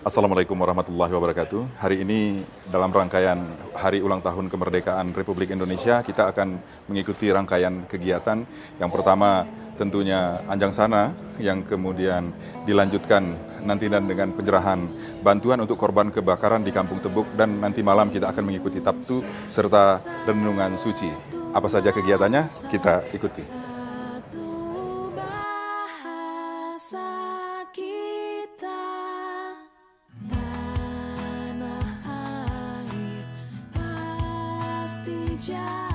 Assalamualaikum warahmatullahi wabarakatuh. Hari ini dalam rangkaian Hari Ulang Tahun Kemerdekaan Republik Indonesia, kita akan mengikuti rangkaian kegiatan. Yang pertama tentunya Anjang Sana, yang kemudian dilanjutkan nanti dengan penyerahan bantuan untuk korban kebakaran di Kampung Tebuk, dan nanti malam kita akan mengikuti Tabtu serta renungan suci. Apa saja kegiatannya? Kita ikuti. Tanah air pasti jauh.